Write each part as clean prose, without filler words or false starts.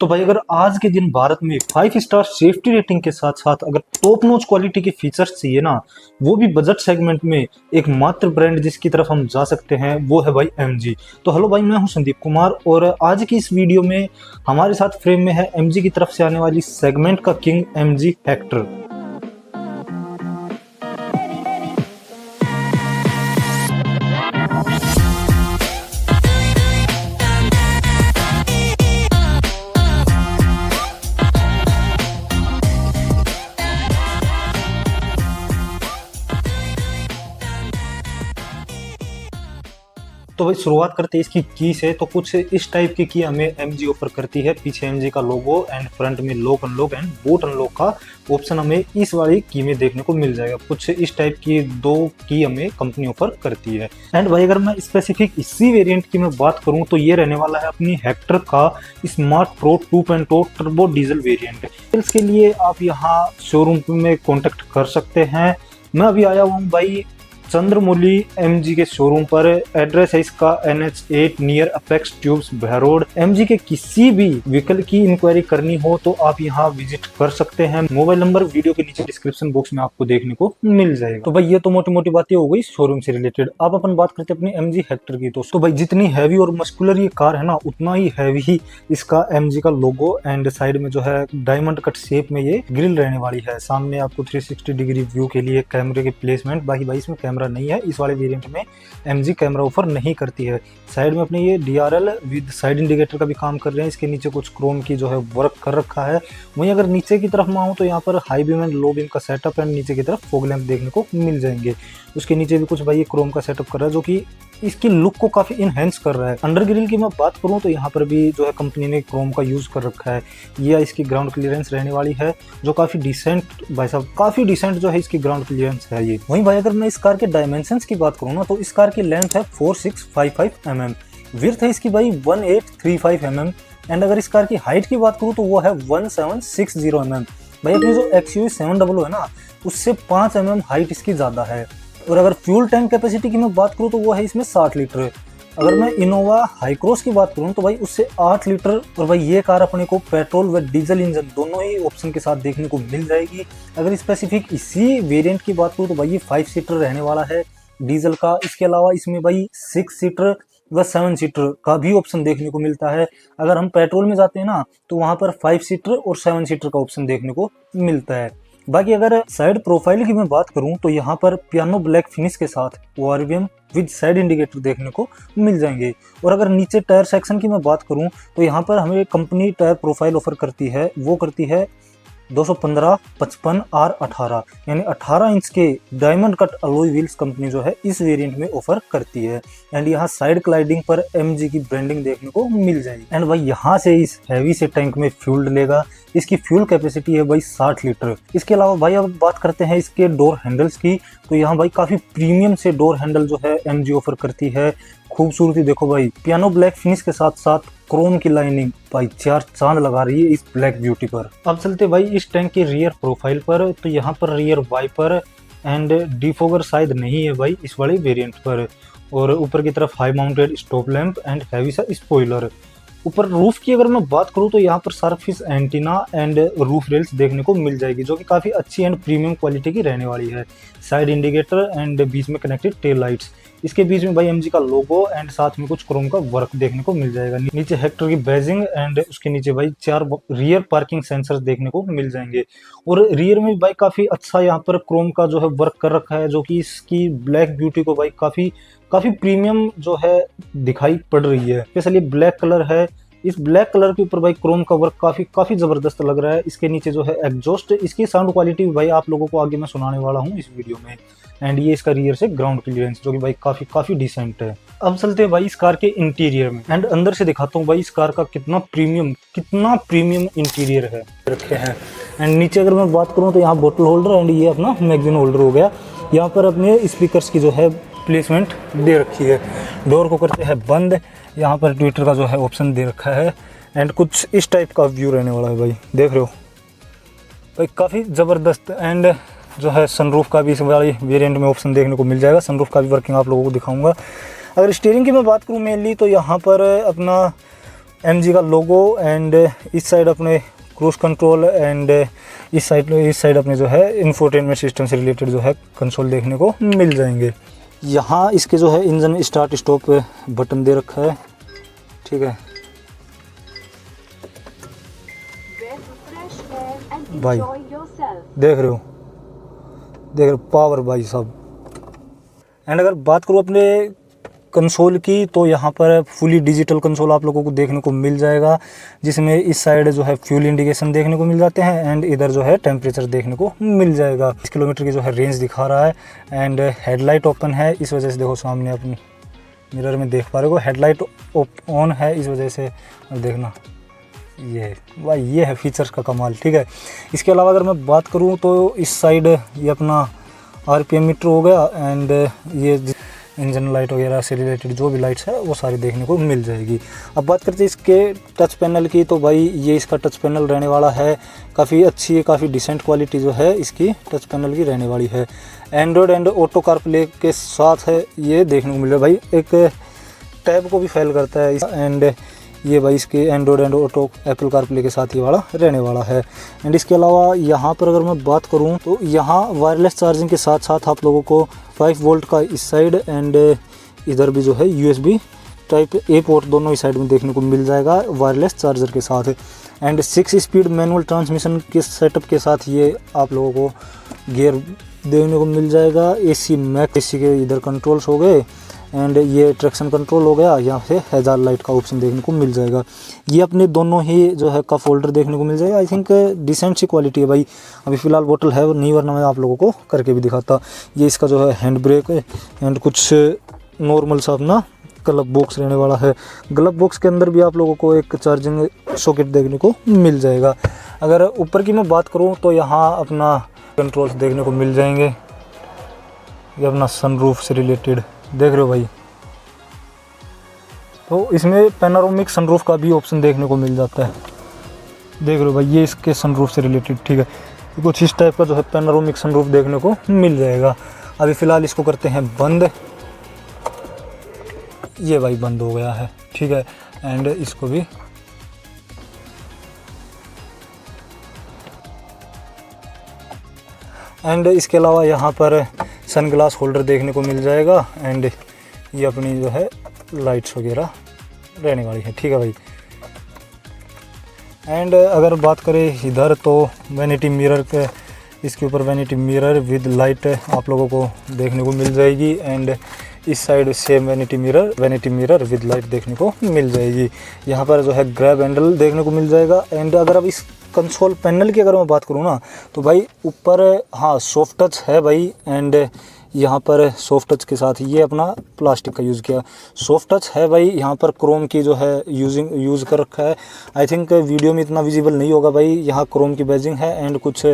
तो भाई अगर आज के दिन भारत में 5 स्टार सेफ्टी रेटिंग के साथ साथ अगर टॉप नॉच क्वालिटी के फीचर्स चाहिए ना, वो भी बजट सेगमेंट में, एक मात्र ब्रांड जिसकी तरफ हम जा सकते हैं वो है भाई MG। तो हेलो भाई, मैं हूं संदीप कुमार और आज की इस वीडियो में हमारे साथ फ्रेम में है MG की तरफ से आने वाली सेगमेंट का किंग MG हेक्टर। तो भाई शुरुआत करते हैं इसकी की से। तो कुछ इस टाइप की की हमें MG ऑफर करती है। पीछे MG का लोगो एंड फ्रंट में lock unlock and boot unlock का ऑप्शन हमें इस वाली की में देखने को मिल जाएगा। कुछ इस टाइप की दो की हमें कंपनी ऑफर करती है। एंड भाई अगर मैं स्पेसिफिक इसी वेरिएंट की मैं बात करूं तो ये रहने वाला है अपनी हेक्टर का smart pro 2.0 turbo diesel variant. इसके लिए आप यहाँ शोरूम में कॉन्टेक्ट कर सकते हैं। मैं अभी आया हुआ हूँ भाई चंद्रमौली MG के शोरूम पर। एड्रेस है इसका NH8 near apex tubes Behror. MG के किसी भी व्हीकल की इंक्वायरी करनी हो तो आप यहाँ विजिट कर सकते हैं। मोबाइल नंबर वीडियो के नीचे डिस्क्रिप्शन बॉक्स में आपको देखने को मिल जाएगा। तो भाई ये तो मोटी मोटी बातें हो गई शोरूम से रिलेटेड। अब अपन बात करते हैं अपनी MG हेक्टर की। तो भाई जितनी हैवी और मस्कुलर ये कार है ना, उतना ही हैवी ही इसका MG का लोगो एंड साइड में जो है डायमंड कट शेप में ये ग्रिल रहने वाली है। सामने आपको 360 डिग्री व्यू के लिए कैमरे के प्लेसमेंट, बाकी भाई इसमें कैमरा नहीं है। इस वाले वेरिएंट में MG कैमरा ऑफर नहीं करती है। साइड में अपने ये DRL विद साइड इंडिकेटर का भी काम कर रहे हैं। इसके नीचे कुछ क्रोम की जो है वर्क कर रखा है। वहीं अगर नीचे की तरफ मैं आऊँ तो यहाँ पर high beam and low beam का सेटअप एंड नीचे की तरफ फॉग लैंप देखने को मिल जाएंगे। उसके नीचे भी कुछ भाई ये क्रोम का सेटअप कर रहा है जो कि इसकी लुक को काफी इनहेंस कर रहा है। अंडर ग्रिल की मैं बात करूं तो यहाँ पर भी जो है कंपनी ने क्रोम का यूज कर रखा है। ये इसकी ग्राउंड क्लियरेंस रहने वाली है जो काफी डिसेंट, भाई साहब काफी डिसेंट जो है इसकी ग्राउंड क्लियरेंस है ये। वहीं भाई अगर मैं इस कार के डायमेंशंस की बात करूँ ना तो इस कार की लेंथ है 4655 mm, विड्थ है इसकी भाई 1835 mm एंड अगर इस कार की हाइट की बात करूँ तो वो है 1760 mm। भाई अपनी जो XUV 700 है ना, उससे 5 mm हाइट इसकी ज्यादा है। और अगर फ्यूल टैंक कैपेसिटी की मैं बात करूँ तो वो है इसमें 60 लीटर। अगर मैं इनोवा हाई क्रॉस की बात करूँ तो भाई उससे 8 लीटर। और भाई ये कार अपने को पेट्रोल व डीजल इंजन दोनों ही ऑप्शन के साथ देखने को मिल जाएगी। अगर स्पेसिफिक इसी वेरिएंट की बात करूँ तो भाई ये 5 सीटर रहने वाला है डीजल का। इसके अलावा इसमें भाई 6 सीटर व 7 सीटर का भी ऑप्शन देखने को मिलता है। अगर हम पेट्रोल में जाते हैं ना तो वहाँ पर 5 सीटर और 7 सीटर का ऑप्शन देखने को मिलता है। बाकी अगर साइड प्रोफाइल की मैं बात करूं तो यहाँ पर पियानो ब्लैक फिनिश के साथ ORVM विद साइड इंडिकेटर देखने को मिल जाएंगे। और अगर नीचे टायर सेक्शन की मैं बात करूं तो यहाँ पर हमें कंपनी टायर प्रोफाइल ऑफर करती है। वो करती है 215 55 R18 यानी 18 इंच के diamond cut alloy wheels company जो है इस वेरिएंट में ऑफर करती है। एंड यहाँ साइड क्लाइडिंग पर MG की ब्रांडिंग देखने को मिल जाएगी। एंड भाई यहाँ से इस हैवी से टैंक में फ्यूल डलेगा। इसकी फ्यूल कैपेसिटी है भाई 60 लीटर। इसके अलावा भाई अब बात करते हैं इसके डोर हैंडल्स की। तो यहाँ भाई काफी प्रीमियम से डोर हैंडल जो है MG ऑफर करती है। खूबसूरती देखो भाई, पियानो ब्लैक फिनिश के साथ साथ क्रोम की लाइनिंग भाई 4 चांद लगा रही है इस ब्लैक ब्यूटी पर। अब चलते भाई इस टैंक के रियर प्रोफाइल पर। तो यहाँ पर रियर वाइपर एंड डिफोगर शायद नहीं है भाई इस वाले वेरिएंट पर। और ऊपर की तरफ high mounted stop lamp and heavy सा स्पॉइलर। ऊपर रूफ की अगर मैं बात करूं तो यहाँ पर surface antenna and roof rails देखने को मिल जाएगी जो कि काफी अच्छी एंड प्रीमियम क्वालिटी की रहने वाली है। साइड इंडिकेटर एंड बीच में कनेक्टेड टेल लाइट्स। इसके बीच में भाई MG का लोगो एंड साथ में कुछ क्रोम का वर्क देखने को मिल जाएगा। नीचे हेक्टर की बैजिंग एंड उसके नीचे भाई 4 रियर पार्किंग सेंसर्स देखने को मिल जाएंगे। और रियर में भाई काफी अच्छा यहाँ पर क्रोम का जो है वर्क कर रखा है जो कि इसकी ब्लैक ब्यूटी को भाई काफी प्रीमियम जो है दिखाई पड़ रही है। स्पेशली ब्लैक कलर है, इस ब्लैक कलर के ऊपर भाई क्रोम का वर्क काफी जबरदस्त लग रहा है। इसके नीचे जो है एग्जॉस्ट, इसकी साउंड क्वालिटी भाई आप लोगों को आगे मैं सुनाने वाला हूँ इस वीडियो में। एंड ये इसका रियर से ग्राउंड क्लियरेंस जो कि भाई काफी डिसेंट है। अब चलते हैं भाई इस कार के इंटीरियर में एंड अंदर से दिखाता हूँ भाई इस कार का कितना प्रीमियम इंटीरियर है रखे हैं। एंड नीचे अगर मैं बात करूँ तो यहाँ बोतल होल्डर एंड ये अपना मैगजीन होल्डर हो गया। यहाँ पर अपने स्पीकर्स की जो है प्लेसमेंट दे रखी है। डोर को करते हैं बंद। यहाँ पर ट्विटर का जो है ऑप्शन दे रखा है एंड कुछ इस टाइप का व्यू रहने वाला है भाई, देख रहे हो भाई काफ़ी ज़बरदस्त। एंड जो है सनरूफ का भी इस वाली वेरिएंट में ऑप्शन देखने को मिल जाएगा। सनरूफ का भी वर्किंग आप लोगों को दिखाऊंगा। अगर स्टीयरिंग की मैं बात करूँ मेनली तो यहाँ पर अपना MG का लोगो एंड इस साइड अपने क्रूज कंट्रोल एंड इस साइड अपने जो है इंफोटेनमेंट सिस्टम से रिलेटेड जो है कंसोल देखने को मिल जाएंगे। यहाँ इसके जो है इंजन स्टार्ट स्टॉप बटन दे रखा है, ठीक है भाई, देख रहे हो पावर भाई साहब। एंड अगर बात करूँ अपने कंसोल की तो यहाँ पर फुली डिजिटल कंसोल आप लोगों को देखने को मिल जाएगा, जिसमें इस साइड जो है फ्यूल इंडिकेशन देखने को मिल जाते हैं एंड इधर जो है टेम्परेचर देखने को मिल जाएगा। 20 किलोमीटर की जो है रेंज दिखा रहा है एंड हेडलाइट ओपन है, इस वजह से देखो सामने अपनी मिरर में देख पा रहे हो हेडलाइट ऑन है, इस वजह से देखना ये भाई ये है फीचर्स का कमाल, ठीक है। इसके अलावा अगर मैं बात करूँ तो इस साइड ये अपना RPM मीटर हो गया एंड ये इंजन लाइट वगैरह से रिलेटेड जो भी लाइट्स है वो सारी देखने को मिल जाएगी। अब बात करते हैं इसके टच पैनल की, तो भाई ये इसका टच पैनल रहने वाला है, काफ़ी अच्छी है, काफ़ी डिसेंट क्वालिटी जो है इसकी टच पैनल की रहने वाली है। एंड्रॉयड एंड ऑटो कारप्ले के साथ है ये देखने को मिल रहा है भाई, एक टैब को भी फेल करता है एंड ये भाई इसके Android and auto Apple CarPlay के साथ ये वाला रहने वाला है। एंड इसके अलावा यहाँ पर अगर मैं बात करूँ तो यहाँ वायरलेस चार्जिंग के साथ साथ आप लोगों को 5 वोल्ट का इस साइड एंड इधर भी जो है USB टाइप A पोर्ट दोनों इस साइड में देखने को मिल जाएगा वायरलेस चार्जर के साथ। एंड 6 स्पीड मैनुअल ट्रांसमिशन के सेटअप के साथ ये आप लोगों को गियर देखने को मिल जाएगा। AC मैक्स AC के इधर कंट्रोल्स हो गए एंड ये ट्रैक्शन कंट्रोल हो गया, यहाँ से हैजार्ड लाइट का ऑप्शन देखने को मिल जाएगा। ये अपने दोनों ही जो है कप होल्डर देखने को मिल जाएगा। आई थिंक डिसेंट सी क्वालिटी है भाई, अभी फ़िलहाल बोतल है नहीं, वरना मैं आप लोगों को करके भी दिखाता। ये इसका जो है हैंड ब्रेक एंड कुछ नॉर्मल सा अपना ग्लव बॉक्स रहने वाला है। ग्लव बॉक्स के अंदर भी आप लोगों को एक चार्जिंग सॉकेट देखने को मिल जाएगा। अगर ऊपर की मैं बात करूँ तो यहाँ अपना कंट्रोल्स देखने को मिल जाएंगे, ये अपना सनरूफ से रिलेटेड देख रहे हो भाई, तो इसमें पैनोरामिक सनरूफ का भी ऑप्शन देखने को मिल जाता है, देख रहे हो भाई ये इसके सनरूफ से रिलेटेड, ठीक है। कुछ इस टाइप का जो है पैनोरामिक सनरूफ देखने को मिल जाएगा। अभी फ़िलहाल इसको करते हैं बंद, ये भाई बंद हो गया है, ठीक है। एंड इसको भी एंड इसके अलावा यहाँ पर सनग्लास होल्डर देखने को मिल जाएगा एंड ये अपनी जो है लाइट्स वगैरह रहने वाली है, ठीक है भाई। एंड अगर बात करें इधर तो वैनिटी मिरर के, इसके ऊपर वैनिटी मिरर विद लाइट आप लोगों को देखने को मिल जाएगी एंड इस side same vanity mirror with light देखने को मिल जाएगी। यहाँ पर जो है ग्रैब हैंडल देखने को मिल जाएगा। एंड अगर अब इस कंसोल पैनल की अगर मैं बात करूँ ना तो भाई ऊपर हाँ सॉफ्ट टच है भाई एंड यहाँ पर सॉफ्ट टच के साथ ये अपना प्लास्टिक का यूज़ किया, सॉफ्ट टच है भाई। यहाँ पर क्रोम की जो है यूज़ कर रखा है, आई थिंक वीडियो में इतना विजिबल नहीं होगा भाई। यहाँ क्रोम की बैजिंग है एंड कुछ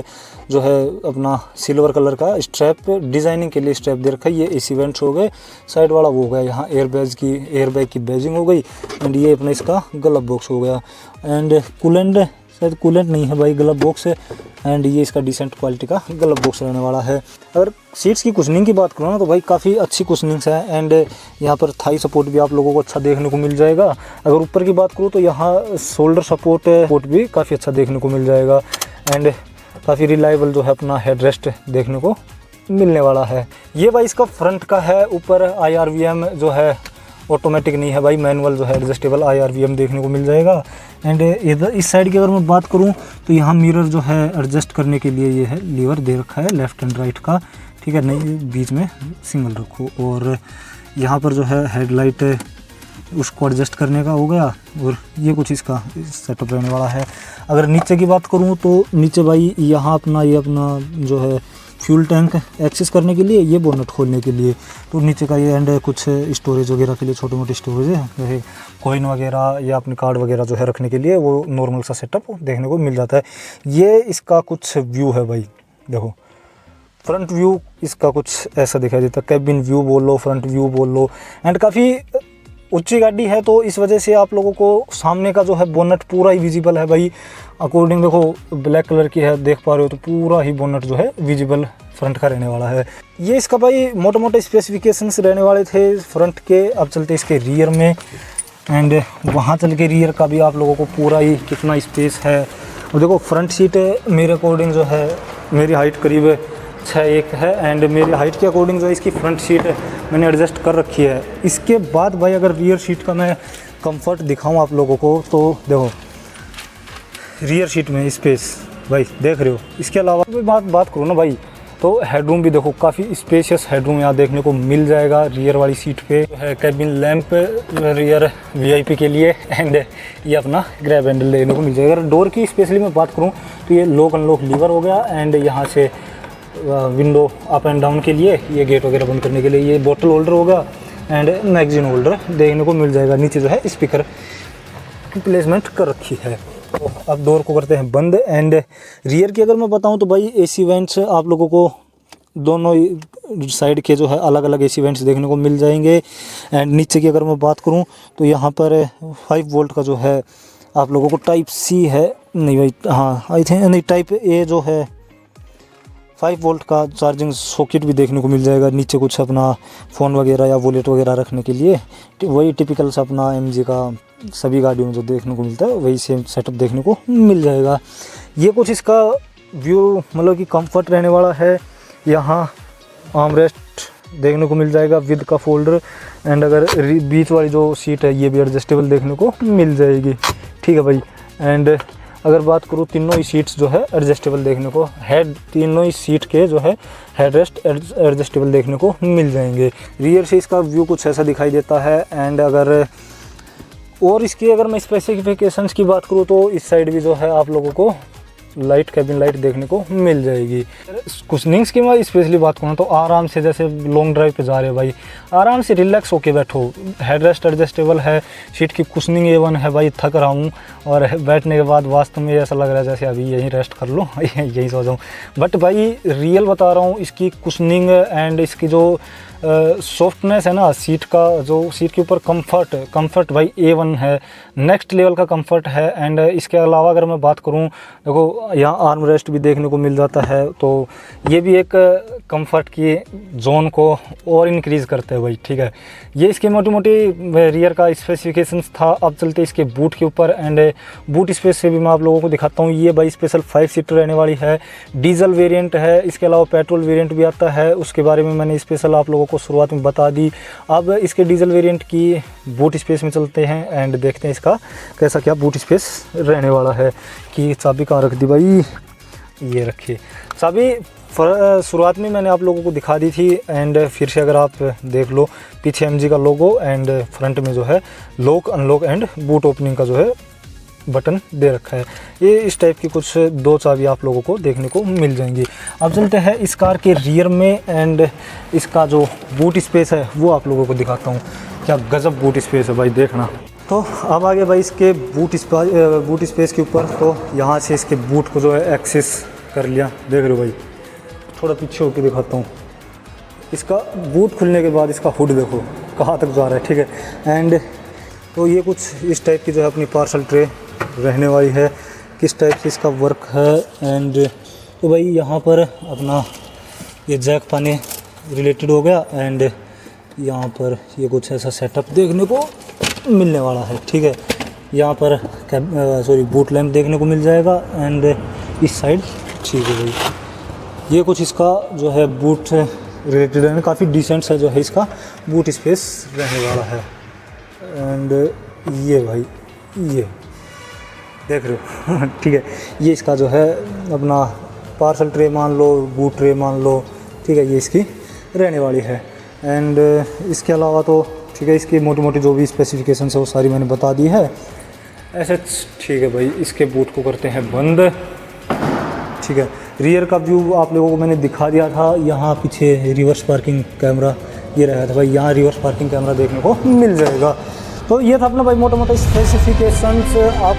जो है अपना सिल्वर कलर का स्ट्रैप डिज़ाइनिंग के लिए स्ट्रैप दे रखा है। ये AC वेंट्स हो गए, साइड वाला वो हो गया, यहाँ एयरबैग की बैजिंग हो गई एंड ये अपना इसका ग्लव बॉक्स हो गया। एंड कूलेंट शायद कूलेंट नहीं है भाई, ग्लव बॉक्स है एंड ये इसका डिसेंट क्वालिटी का ग्लव बॉक्स रहने वाला है। अगर सीट्स की कुशनिंग की बात करूँ ना तो भाई काफ़ी अच्छी कुशनिंग्स है एंड यहाँ पर थाई सपोर्ट भी आप लोगों को अच्छा देखने को मिल जाएगा। अगर ऊपर की बात करूँ तो यहाँ शोल्डर सपोर्ट भी काफ़ी अच्छा देखने को मिल जाएगा एंड काफ़ी रिलायबल जो है अपना हेड रेस्ट देखने को मिलने वाला है। ये भाई इसका फ्रंट का है, ऊपर IRVM जो है ऑटोमेटिक नहीं है भाई, मैनुअल जो है एडजस्टेबल IRVM देखने को मिल जाएगा। एंड इधर इस साइड की अगर मैं बात करूं तो यहाँ मिरर जो है एडजस्ट करने के लिए ये है लीवर दे रखा है लेफ़्ट एंड राइट का, ठीक है, नहीं बीच में सिंगल रखो। और यहाँ पर जो है हेडलाइट उसको एडजस्ट करने का हो गया और ये कुछ इसका सेटअप रहने वाला है। अगर नीचे की बात करूँ तो नीचे भाई यहाँ ये अपना जो है फ्यूल टैंक एक्सेस करने के लिए, ये बोनट खोलने के लिए, तो नीचे का ये एंड कुछ स्टोरेज वगैरह के लिए छोटे मोटे स्टोरेज है, जैसे कॉइन वगैरह या अपने कार्ड वगैरह जो है रखने के लिए, वो नॉर्मल सा सेटअप देखने को मिल जाता है। ये इसका कुछ व्यू है भाई, देखो फ्रंट व्यू इसका कुछ ऐसा दिखाई देता है, कैबिन व्यू बोल लो, फ्रंट व्यू बोल लो। एंड काफ़ी ऊंची गाड़ी है तो इस वजह से आप लोगों को सामने का जो है बोनट पूरा ही विजिबल है भाई। अकॉर्डिंग देखो ब्लैक कलर की है, देख पा रहे हो, तो पूरा ही बोनट जो है विजिबल फ्रंट का रहने वाला है। ये इसका भाई मोटे मोटे स्पेसिफिकेशंस रहने वाले थे फ्रंट के। अब चलते इसके रियर में। एंड वहाँ चल के रियर का भी आप लोगों को पूरा ही कितना स्पेस है। और देखो फ्रंट सीट मेरे अकॉर्डिंग जो है, मेरी हाइट करीब 6'1" है एंड मेरी हाइट के अकॉर्डिंग जो है इसकी फ्रंट सीट मैंने एडजस्ट कर रखी है। इसके बाद भाई अगर रियर सीट का मैं कंफर्ट दिखाऊं आप लोगों को तो देखो रियर सीट में स्पेस भाई देख रहे हो। इसके अलावा कोई बात करूँ ना भाई, तो हेडरूम भी देखो, काफ़ी स्पेशियस हेडरूम यहाँ देखने को मिल जाएगा। रियर वाली सीट पे है कैबिन लैंप रियर वीआईपी के लिए एंड ये अपना ग्रैब हैंडल लेने को मिल जाएगा। अगर डोर की स्पेशली मैं बात करूँ तो ये लॉक अनलॉक लीवर हो गया एंड यहाँ से विंडो अप एंड डाउन के लिए, ये गेट वगैरह बंद करने के लिए ये बोतल होल्डर होगा एंड मैगजीन होल्डर देखने को मिल जाएगा। नीचे जो है स्पीकर की प्लेसमेंट कर रखी है। तो अब डोर को करते हैं बंद एंड रियर की अगर मैं बताऊं तो भाई एसी वेंट्स आप लोगों को दोनों साइड के जो है अलग अलग एसी वेंट्स देखने को मिल जाएंगे। एंड नीचे की अगर मैं बात करूं तो यहाँ पर 5 वोल्ट का जो है आप लोगों को टाइप सी है, नहीं भाई हाँ आई थिंक नहीं, टाइप ए जो है 5 वोल्ट का चार्जिंग सॉकेट भी देखने को मिल जाएगा। नीचे कुछ अपना फ़ोन वगैरह या वॉलेट वगैरह रखने के लिए, वही टिपिकल सा अपना MG का सभी गाड़ियों में जो देखने को मिलता है वही सेम सेटअप देखने को मिल जाएगा। ये कुछ इसका व्यू मतलब कि कंफर्ट रहने वाला है। यहाँ आर्मरेस्ट देखने को मिल जाएगा विद का फोल्डर एंड अगर बीच वाली जो सीट है ये भी एडजस्टेबल देखने को मिल जाएगी, ठीक है भाई। एंड अगर बात करूँ तीनों ही सीट्स जो है एडजस्टेबल देखने को, हेड तीनों ही सीट के जो है हेड रेस्ट एडजस्टेबल देखने को मिल जाएंगे। रियर से इसका व्यू कुछ ऐसा दिखाई देता है। एंड अगर और इसकी अगर मैं स्पेसिफिकेशंस की बात करूँ तो इस साइड भी जो है आप लोगों को लाइट कैबिन लाइट देखने को मिल जाएगी। कुशनिंग्स की मैं स्पेशली बात करूँ तो आराम से जैसे लॉन्ग ड्राइव पे जा रहे हो भाई, आराम से रिलैक्स होके बैठो। हेडरेस्ट एडजस्टेबल है, सीट की कुशनिंग A1 है भाई। थक रहा हूँ और बैठने के बाद वास्तव में ऐसा लग रहा है जैसे अभी यहीं रेस्ट कर लो यहीं सो जाऊँ। बट भाई रियल बता रहा हूँ, इसकी कुशनिंग एंड इसकी जो सॉफ्टनेस है ना सीट का, जो सीट के ऊपर कंफर्ट भाई A1 है, नेक्स्ट लेवल का कंफर्ट है। एंड इसके अलावा अगर मैं बात करूं देखो यहाँ आर्म रेस्ट भी देखने को मिल जाता है, तो ये भी एक कंफर्ट की जोन को और इंक्रीज़ करते हैं भाई, ठीक है। ये इसके मोटी मोटी रियर का स्पेसिफिकेशंस था। अब चलते इसके बूट के ऊपर एंड बूट स्पेस से भी मैं आप लोगों को दिखाता हूँ। ये भाई स्पेशल 5 सीटर रहने वाली है, डीजल वेरिएंट है। इसके अलावा पेट्रोल वेरिएंट भी आता है, उसके बारे में मैंने स्पेशल आप लोगों को शुरुआत में बता दी। अब इसके डीजल वेरिएंट की बूट स्पेस में चलते हैं एंड देखते हैं इसका कैसा क्या बूट स्पेस रहने वाला है। कि चाबी कहाँ रख दी भाई, ये रखिए चाबी। शुरुआत में मैंने आप लोगों को दिखा दी थी एंड फिर से अगर आप देख लो पीछे MG का लोगो एंड फ्रंट में जो है lock unlock and boot opening का जो है बटन दे रखा है। ये इस टाइप की कुछ 2 चाबी आप लोगों को देखने को मिल जाएंगी। अब चलते हैं इस कार के रियर में एंड इसका जो बूट स्पेस है वो आप लोगों को दिखाता हूँ। क्या गजब बूट स्पेस है भाई, देखना। तो अब आगे भाई इसके बूट स्पेस के ऊपर, तो यहाँ से इसके बूट को जो है एक्सेस कर लिया, देख रहे हो भाई। थोड़ा पीछे होकर दिखाता हूँ। इसका बूट खुलने के बाद इसका हुड देखो कहाँ तक जा रहा है, ठीक है। एंड तो ये कुछ इस टाइप की जो है अपनी पार्सल ट्रे रहने वाली है, किस टाइप से इसका वर्क है। एंड तो भाई यहाँ पर अपना ये जैक पाने रिलेटेड हो गया एंड यहाँ पर ये कुछ ऐसा सेटअप देखने को मिलने वाला है, ठीक है। यहाँ पर बूट लैंप देखने को मिल जाएगा एंड इस साइड, ठीक है भाई। ये कुछ इसका जो है बूट रिलेटेड है, काफ़ी डिसेंट सा जो है इसका बूट स्पेस रहने वाला है। एंड ये भाई ये देख रहे हो ठीक है। ये इसका जो है अपना पार्सल ट्रे मान लो, बूट ट्रे मान लो, ठीक है, ये इसकी रहने वाली है। एंड इसके अलावा तो ठीक है, इसकी मोटी मोटी जो भी स्पेसिफिकेशन है वो सारी मैंने बता दी है ऐसे, ठीक है भाई। इसके बूट को करते हैं बंद, ठीक है। रियर का व्यू आप लोगों को मैंने दिखा दिया था। यहाँ पीछे रिवर्स पार्किंग कैमरा ये रहा था भाई, यहाँ रिवर्स पार्किंग कैमरा देखने को मिल जाएगा। तो ये था अपना भाई मोटा मोटा स्पेसिफिकेशंस। आप